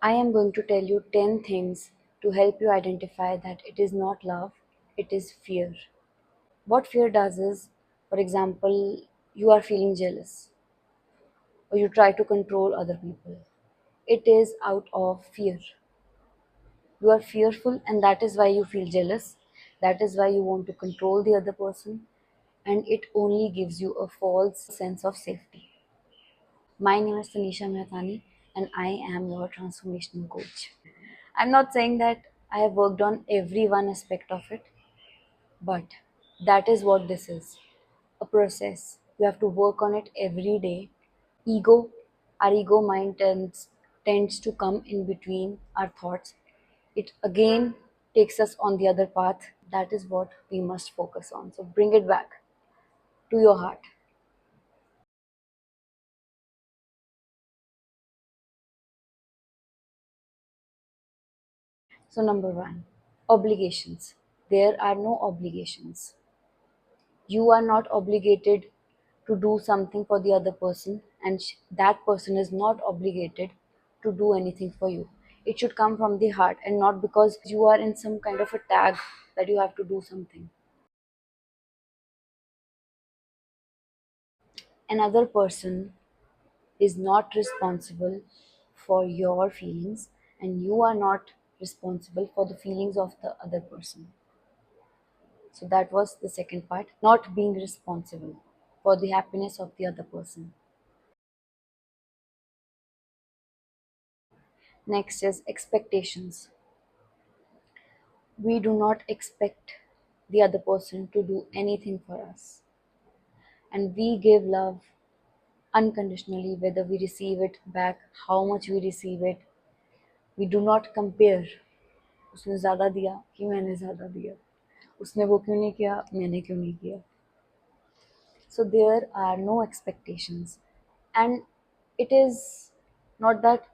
I am going to tell you 10 things to help you identify that it is not love, it is fear. What fear does is, for example, you are feeling jealous or you try to control other people. It is out of fear. You are fearful, and that is why you feel jealous. That is why you want to control the other person, and it only gives you a false sense of safety. My name is Tanisha Mehtani, and I am your transformational coach. I'm not saying that I have worked on every one aspect of it, but that is what this is, a process. You have to work on it every day. Ego, our ego mind tends to come in between our thoughts. It again takes us on the other path. That is what we must focus on. So bring it back to your heart. So, number one, obligations. There are no obligations. You are not obligated to do something for the other person, and that person is not obligated to do anything for you. It should come from the heart and not because you are in some kind of a tag that you have to do something. Another person is not responsible for your feelings, and you are not responsible for the feelings of the other person. So that was the second part, not being responsible for the happiness of the other person. Next is expectations. We do not expect the other person to do anything for us, and we give love unconditionally, whether we receive it back, how much we receive it. We do not compare, उसने ज़्यादा दिया कि मैंने ज़्यादा दिया, उसने वो क्यों नहीं किया, मैंने क्यों नहीं किया. So there are no expectations, and it is not that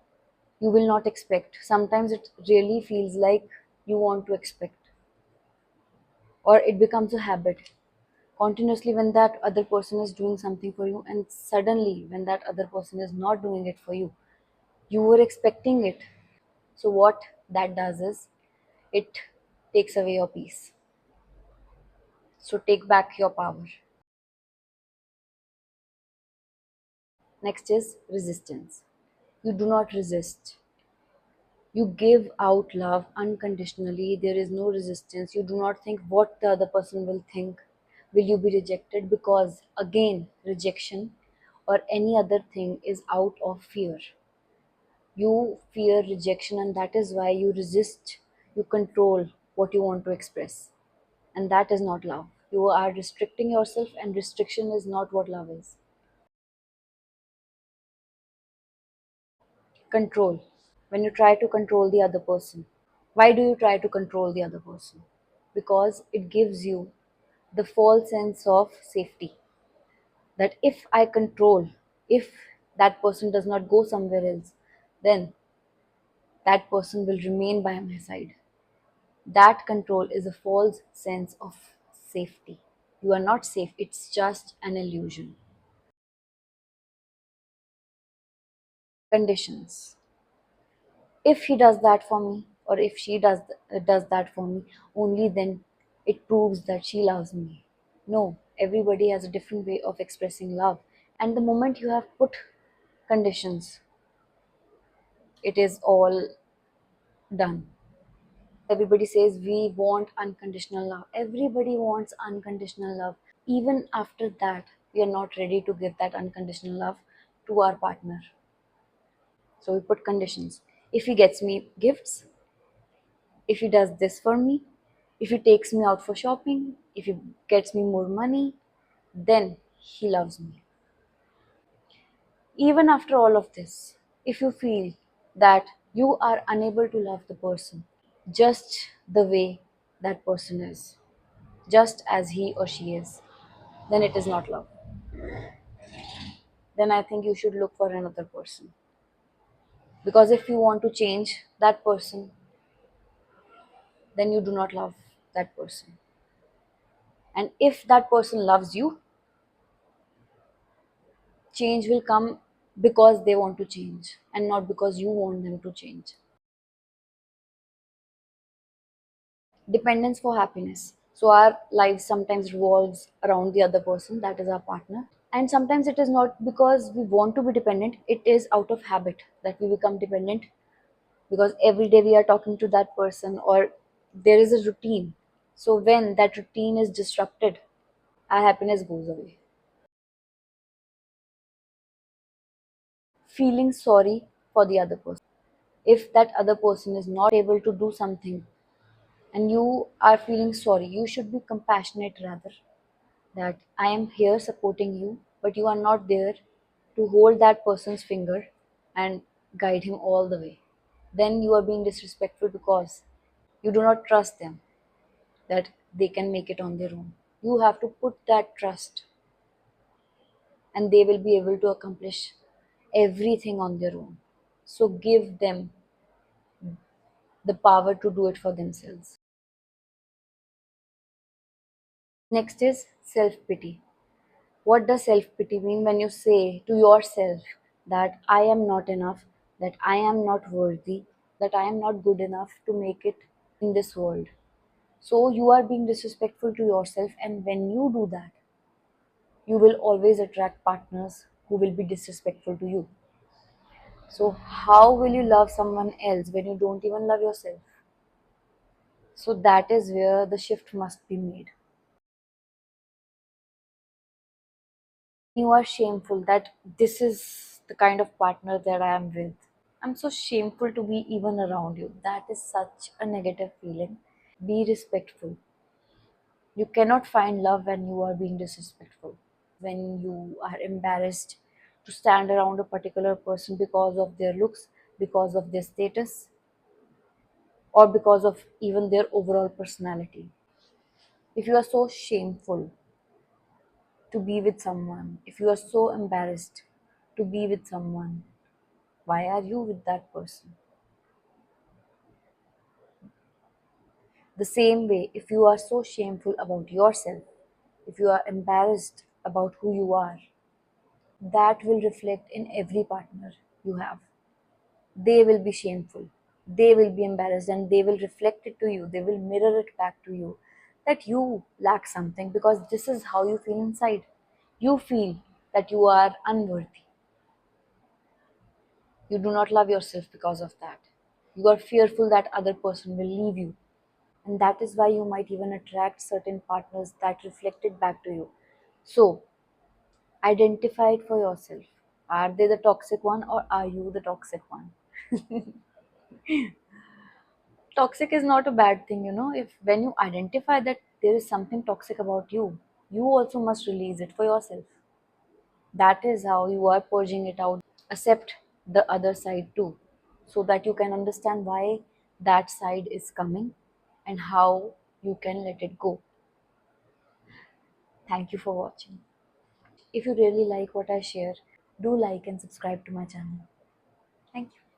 you will not expect. Sometimes it really feels like you want to expect, or it becomes a habit continuously when that other person is doing something for you, and suddenly when that other person is not doing it for you, you were expecting it. So what that does is it takes away your peace. So take back your power. Next is resistance. You do not resist. You give out love unconditionally. There is no resistance. You do not think what the other person will think. Will you be rejected? Because again, rejection or any other thing is out of fear. You fear rejection, and that is why you resist, you control what you want to express. And that is not love. You are restricting yourself, and restriction is not what love is. Control. When you try to control the other person. Why do you try to control the other person? Because it gives you the false sense of safety. That if I control, if that person does not go somewhere else, then that person will remain by my side. That control is a false sense of safety. You are not safe, it's just an illusion. Conditions. If he does that for me, or if she does that for me, only then it proves that she loves me. No, everybody has a different way of expressing love, and the moment you have put conditions, it is all done. Everybody says we want unconditional love. Everybody wants unconditional love. Even after that, we are not ready to give that unconditional love to our partner. So we put conditions. If he gets me gifts, if he does this for me, if he takes me out for shopping, if he gets me more money, then he loves me. Even after all of this, if you feel that you are unable to love the person just the way that person is, just as he or she is, then it is not love. Then I think you should look for another person. Because if you want to change that person, then you do not love that person. And if that person loves you, change will come because they want to change and not because you want them to change. Dependence for happiness. So our lives sometimes revolves around the other person, that is our partner. And sometimes it is not because we want to be dependent, it is out of habit that we become dependent, because every day we are talking to that person, or there is a routine. So when that routine is disrupted, our happiness goes away. Feeling sorry for the other person. If that other person is not able to do something and you are feeling sorry, you should be compassionate rather, that I am here supporting you, but you are not there to hold that person's finger and guide him all the way. Then you are being disrespectful because you do not trust them that they can make it on their own. You have to put that trust, and they will be able to accomplish everything on their own. So give them the power to do it for themselves. Next is self pity. What does self pity mean? When you say to yourself that I am not enough, that I am not worthy, that I am not good enough to make it in this world. So you are being disrespectful to yourself, and when you do that, you will always attract partners who will be disrespectful to you. So, how will you love someone else when you don't even love yourself? So, that is where the shift must be made. You are shameful that this is the kind of partner that I am with. I'm so shameful to be even around you. That is such a negative feeling. Be respectful. You cannot find love when you are being disrespectful. When you are embarrassed to stand around a particular person because of their looks, because of their status, or because of even their overall personality. If you are so shameful to be with someone, if you are so embarrassed to be with someone, why are you with that person? The same way, if you are so shameful about yourself, if you are embarrassed about who you are, that will reflect in every partner you have. They will be shameful, they will be embarrassed, and they will reflect it to you, they will mirror it back to you that you lack something, because this is how you feel inside. You feel that you are unworthy. You do not love yourself because of that. You are fearful that other person will leave you, and that is why you might even attract certain partners that reflect it back to you. So identify it for yourself. Are they the toxic one, or are you the toxic one? Toxic is not a bad thing, if when you identify that there is something toxic about you, you also must release it for yourself. That is how you are purging it out. Accept the other side too, so that you can understand why that side is coming and how you can let it go. Thank you for watching. If you really like what I share, do like and subscribe to my channel. Thank you.